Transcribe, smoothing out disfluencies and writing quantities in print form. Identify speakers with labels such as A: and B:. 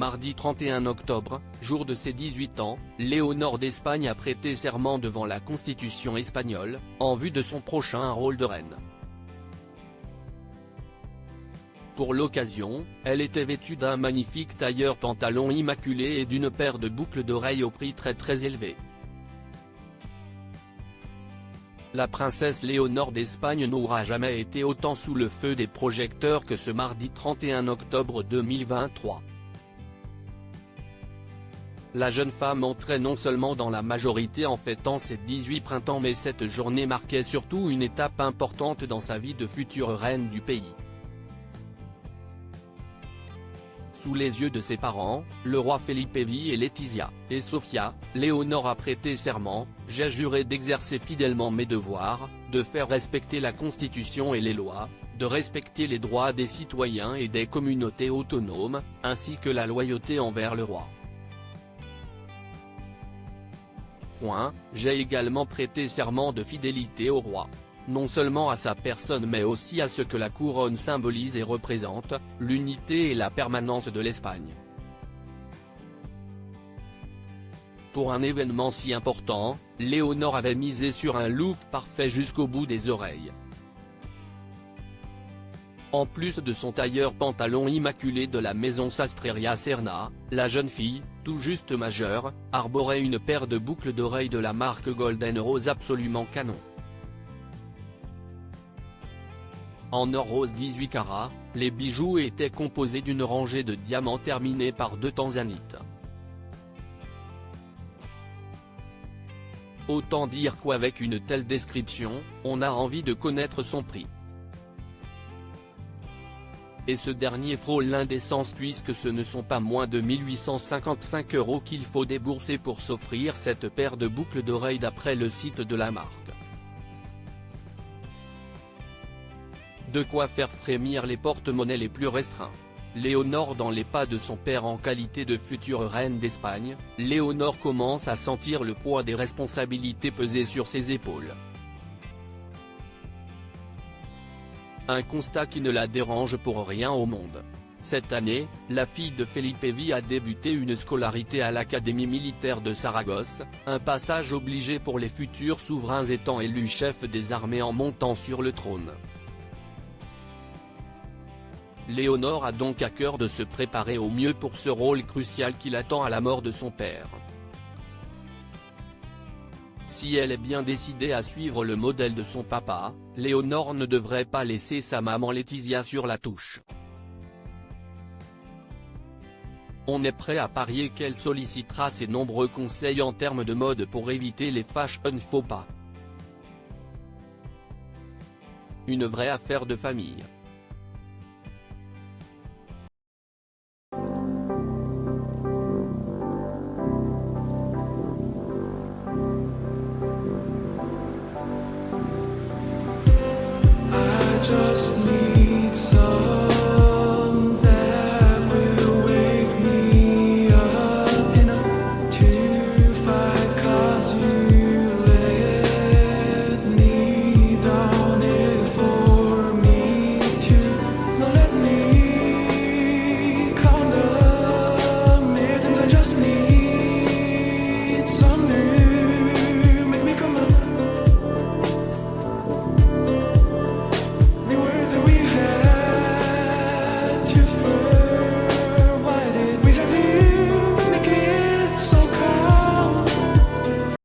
A: mardi 31 octobre, jour de ses 18 ans, Léonore d'Espagne a prêté serment devant la Constitution espagnole, en vue de son prochain rôle de reine. Pour l'occasion, elle était vêtue d'un magnifique tailleur pantalon immaculé et d'une paire de boucles d'oreilles au prix très élevé. La princesse Léonore d'Espagne n'aura jamais été autant sous le feu des projecteurs que ce mardi 31 octobre 2023. La jeune femme entrait non seulement dans la majorité en fêtant ses 18 printemps, mais cette journée marquait surtout une étape importante dans sa vie de future reine du pays. Sous les yeux de ses parents, le roi Felipe V et Letizia, et Sofia, Léonore a prêté serment: « J'ai juré d'exercer fidèlement mes devoirs, de faire respecter la Constitution et les lois, de respecter les droits des citoyens et des communautés autonomes, ainsi que la loyauté envers le roi. J'ai également prêté serment de fidélité au roi. Non seulement à sa personne mais aussi à ce que la couronne symbolise et représente, l'unité et la permanence de l'Espagne. » Pour un événement si important, Léonore avait misé sur un look parfait jusqu'au bout des oreilles. En plus de son tailleur pantalon immaculé de la maison Sastreria Serna, la jeune fille, tout juste majeure, arborait une paire de boucles d'oreilles de la marque Golden Rose absolument canon. En or rose 18 carats, les bijoux étaient composés d'une rangée de diamants terminés par 2 tanzanites. Autant dire qu'avec une telle description, on a envie de connaître son prix. Et ce dernier frôle l'indécence puisque ce ne sont pas moins de 1855 € qu'il faut débourser pour s'offrir cette paire de boucles d'oreilles d'après le site de la marque. De quoi faire frémir les porte-monnaies les plus restreints. Léonore dans les pas de son père en qualité de future reine d'Espagne, Léonore commence à sentir le poids des responsabilités peser sur ses épaules. Un constat qui ne la dérange pour rien au monde. Cette année, la fille de Felipe V a débuté une scolarité à l'Académie militaire de Saragosse, un passage obligé pour les futurs souverains étant élus chefs des armées en montant sur le trône. Léonore a donc à cœur de se préparer au mieux pour ce rôle crucial qui l'attend à la mort de son père. Si elle est bien décidée à suivre le modèle de son papa, Léonore ne devrait pas laisser sa maman Letizia sur la touche. On est prêt à parier qu'elle sollicitera ses nombreux conseils en termes de mode pour éviter les fashion faux pas. Une vraie affaire de famille.
B: Just need some that will wake me up enough to fight, 'cause you let me down it for me to not let me condemn it, and I just need some new make me come up. That we had to